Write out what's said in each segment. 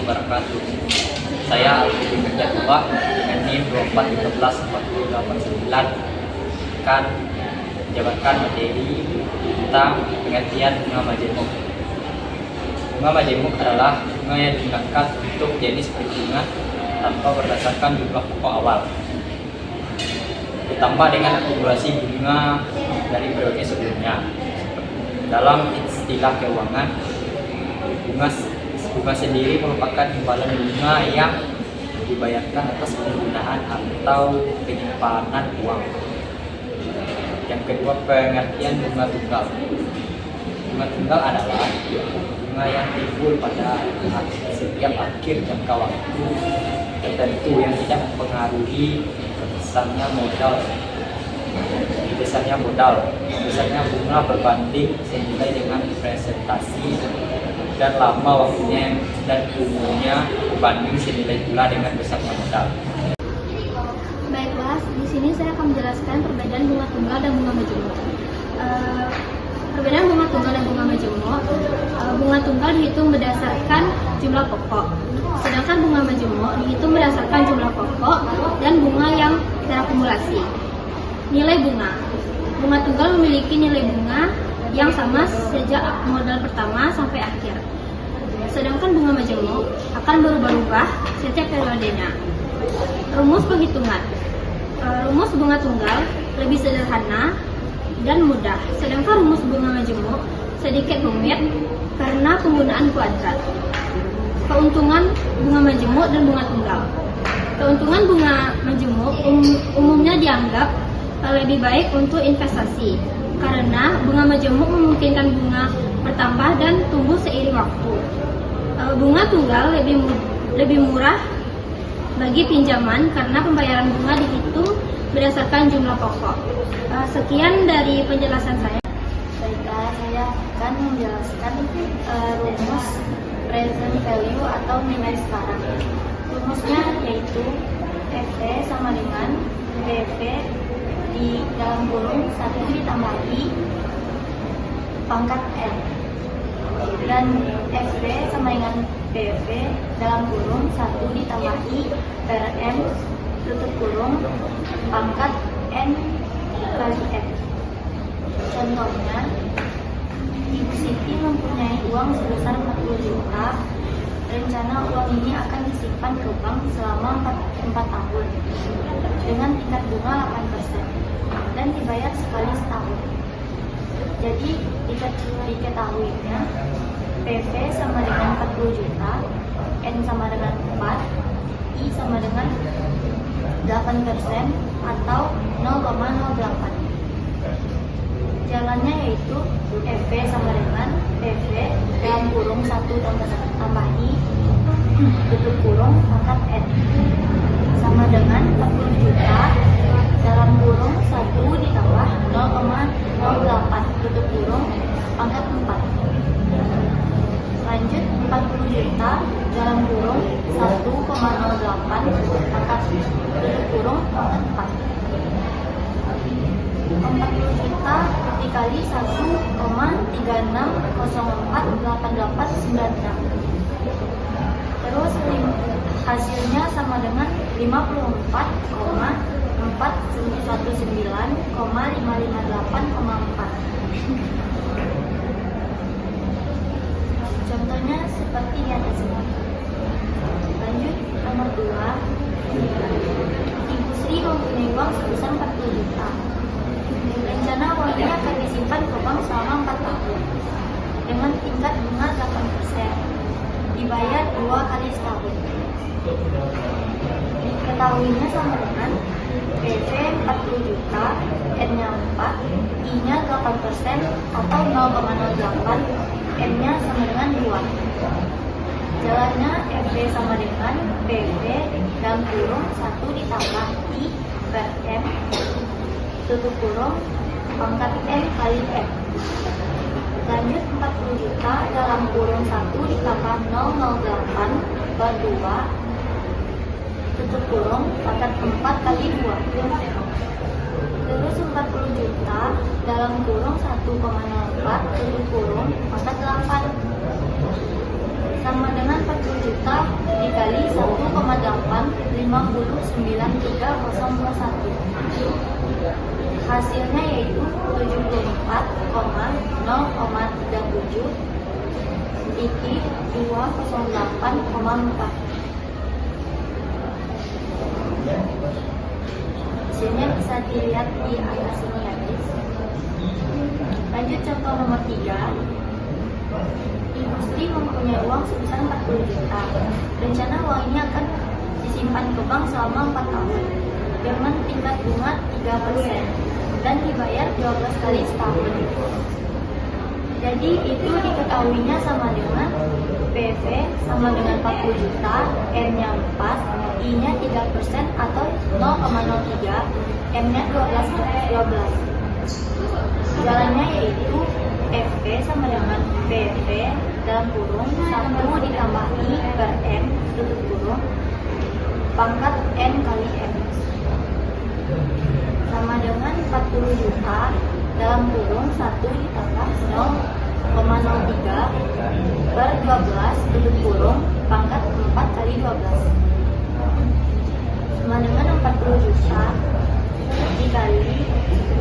wabarakatuh. Saya Alfi Kerja Tua dengan NIM 24134089 akan menjabarkan materi tentang pengertian bunga majemuk. Bunga majemuk adalah bunga yang digunakan untuk jenis bunga tanpa berdasarkan jumlah pokok awal, ditambah dengan akumulasi bunga dari periode sebelumnya. Dalam istilah keuangan, bunga sendiri merupakan imbalan bunga yang dibayarkan atas penggunaan atau penyimpanan uang. Yang kedua, pengertian bunga tunggal. Bunga tunggal adalah bunga yang timbul pada setiap akhir jangka waktu tertentu yang tidak mempengaruhi besarnya bunga berbanding senilai dengan presentasi dan lama waktunya dan umurnya berbanding senilai pula dengan besarnya modal. Baiklah, di sini saya akan menjelaskan perbedaan bunga tunggal dan bunga majemuk. Perbedaan bunga tunggal dan bunga majemuk. Bunga tunggal dihitung berdasarkan jumlah pokok, sedangkan bunga majemuk dihitung berdasarkan jumlah pokok dan bunga yang terakumulasi. Nilai bunga. Bunga tunggal memiliki nilai bunga yang sama sejak modal pertama sampai akhir. Sedangkan bunga majemuk akan berubah-ubah setiap periodenya. Rumus penghitungan. Rumus bunga tunggal lebih sederhana dan mudah, sedangkan rumus bunga majemuk sedikit rumit karena penggunaan kuadrat. Keuntungan bunga majemuk dan bunga tunggal. Keuntungan bunga majemuk umumnya dianggap lebih baik untuk investasi karena bunga majemuk memungkinkan bunga bertambah dan tumbuh seiring waktu. Bunga tunggal lebih murah bagi pinjaman karena pembayaran bunga dihitung berdasarkan jumlah pokok. Sekian dari penjelasan saya. Baiklah, saya akan menjelaskan rumus present value atau nilai sekarang. Rumusnya yaitu FV sama dengan PV di dalam kurung 1 ditambahi pangkat N, dan FV sama dengan PV dalam kurung 1 ditambahi per M tutup kurung pangkat N kali N. Contohnya, Ibu Siti mempunyai uang sebesar 40 juta. Rencana uang ini akan disimpan ke bank selama 4 tahun dengan tingkat bunga 8% dan dibayar sekali setahun. Jadi diketahuinya PV sama dengan 40 juta, N sama dengan 4, I sama dengan 8% atau 0,08. Jalannya yaitu FV sama dengan PV dalam kurung 1 tambah I tutup kurung pangkat N sama dengan 40 juta dalam kurung 1 ditambah 0,08 tutup kurung pangkat 4. Lanjut, 40 juta dalam kurung 1,08 pangkat tutup kurung pangkat 4. 40 juta dikali 1,36048896. Terus hasilnya sama dengan 54,4119,558,4. Contohnya seperti di atas ini. Lanjut, nomor 2. Ibu Sri mempunyai uang sebesar 40 juta. Rencana uang ini akan disimpan ke bank selama 4 tahun dengan tingkat bunga 8%, dibayar 2 kali setahun. Diketahuinya sama dengan PV 40 juta, N-nya 4, I-nya 8% atau 0,08, M-nya sama dengan 2. Jalannya FV sama dengan PV dalam kurung 1 ditambah I per M tutup kurung pangkat N kali M. Lanjut, 40 juta dalam kurung 1 ditambah 008 per 2 tutup kurung pangkat 4 kali 2. Terus 40 juta dalam kurung 1,04 tutup kurung pangkat 8 sama dengan 40 juta dikali 1,8593021. Hasilnya yaitu 74,037 titik 208,4. Hasilnya bisa dilihat di atas ini ya guys. Lanjut contoh nomor 3. Ibu Sri mempunyai uang sebesar 40 juta. Rencana uang ini akan disimpan ke bank selama 4 tahun dengan tingkat bunga 3% dan dibayar 12 kali setahun. Jadi itu diketahuinya sama dengan PV sama dengan 40 juta, M-nya 4, I-nya 3% atau 0,03, M-nya 12. Jalannya yaitu FP sama dengan PV dalam kurung 1 ditambah I per M tutup kurung pangkat N kali M sama dengan 40 juta dalam kurung 1 ditambah 0,03 per 12 tutup kurung pangkat 4 kali 12 sama dengan 40 juta dikali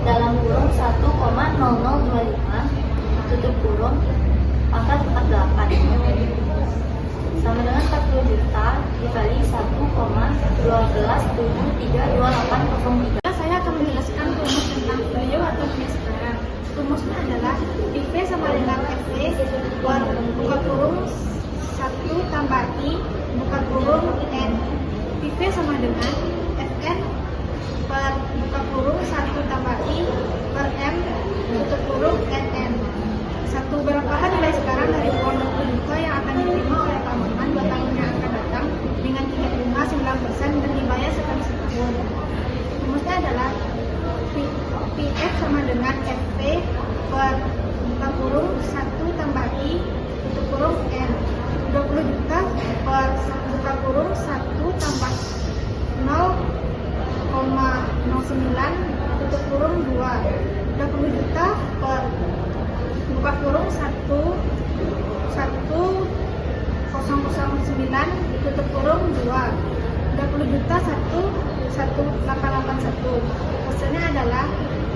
dalam kurung 1,0025 tutup kurung pangkat 48 sama dengan 40 juta dikali 1,12732803. Saya akan menjelaskan rumus tentang value atau nilai sekarang. Rumusnya adalah PV sama dengan FV per buka kurung 1 tambah I buka kurung N. PV sama dengan Fn per buka kurung 1 tambah I per M tutup kurung NN. Berapakah nilai sekarang dari uang 20 juta yang akan diterima oleh Pak Maman 2 tahun yang akan datang dengan tingkat bunga 9% dan dibayar sekali setahun. Rumusnya adalah PF sama dengan FP per buka kurung 1 tambah I tutup kurung N. 20 juta per buka kurung 1 tambah 0,09 tutup kurung 2. 20 juta per buka kurung 1,1009 tutup kurung 2. 20 juta 1,1881. Hasilnya adalah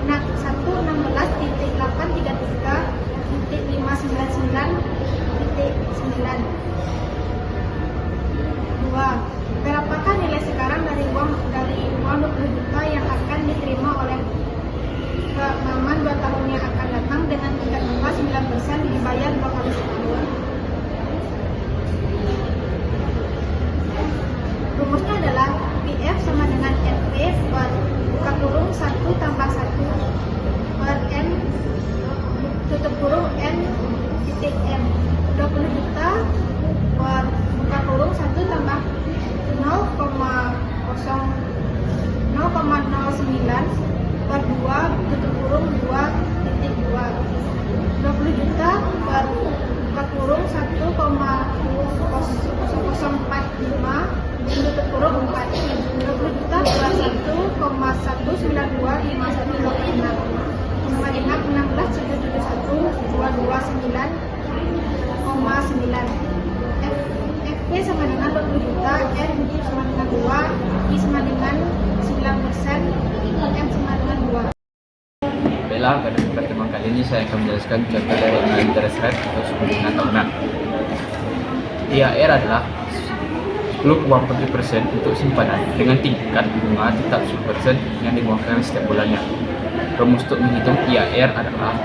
116.833.599.9. 2. Berapakah nilai sekarang dari uang 20 juta yang akan diterima oleh Pak Maman 2 tahun yang akan datang dengan tingkat bunga 9% dibayar 2 kali setahun. Rumusnya adalah PF sama dengan FP per buka kurung 1 tambah 1 per N tutup kurung N titik M. 20 juta per buka kurung 1 tambah 0,09 per 2 tutup kurung 2,2. 20 juta per buka kurung 1,0045 tutup kurung 4. 20 juta per 1,1925126 sama dengan 16.771.229,9. FP sama dengan 20 juta, N sama dengan 2, I sama dengan 9%, M sama dengan 2. Baiklah, pada pertemuan kali ini saya akan menjelaskan contoh dari nilai interest rate atau suku bunga tahunan. IAR adalah 10,7% untuk simpanan dengan tingkat bunga tetap 10% yang dikeluarkan setiap bulannya. Rumus untuk menghitung IAR adalah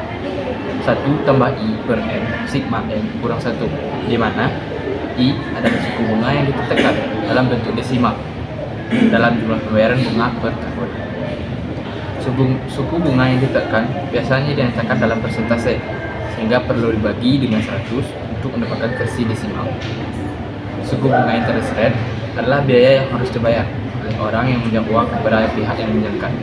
1 tambah I per M sigma M kurang 1, di mana I adalah suku bunga yang ditetapkan dalam bentuk desimal dalam jumlah pembayaran bunga per tahun. Suku bunga yang ditetapkan biasanya dinyatakan dalam persentase, sehingga perlu dibagi dengan 100 untuk mendapatkan versi desimal. Suku bunga interest rate adalah biaya yang harus dibayar oleh orang yang meminjam uang kepada pihak yang meminjamkan.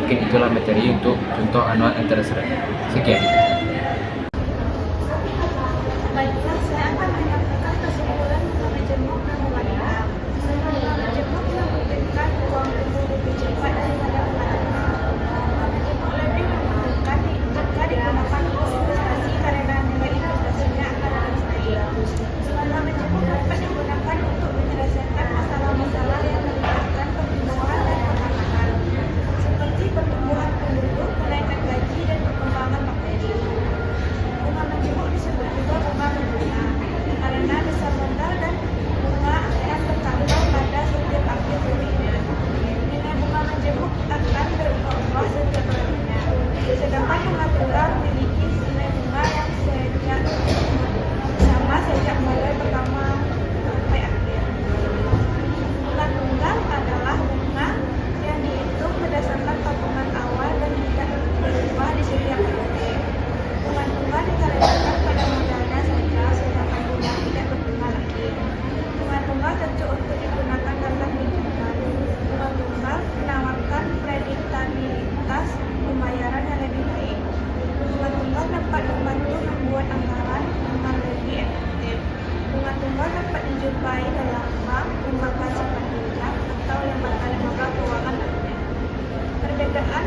Mungkin itulah materi untuk contoh annual interest rate. Sekian. Baiklah, saya akan menyampaikan kesimpulan manajemen pengeluaran. Manajemen membutuhkan uang lebih cepat daripada pengeluaran. Lebih membutuhkan jika digunakan investasi karena nilai investasinya akan terus naik. Selama manajemen dapat digunakan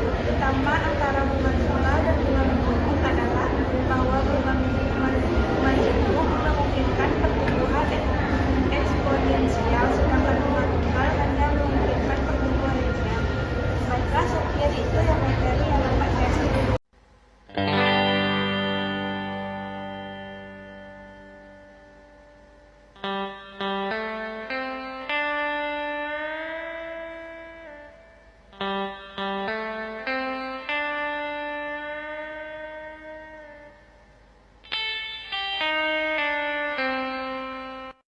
utama antara bunga tunggal dan bunga menjemuk adalah bahwa bunga menjemuk memungkinkan pertumbuhan eksponensial, sedangkan bunga tunggal hanya memungkinkan pertumbuhan linear. Maka sekian itu yang materi yang dapat saya sampaikan.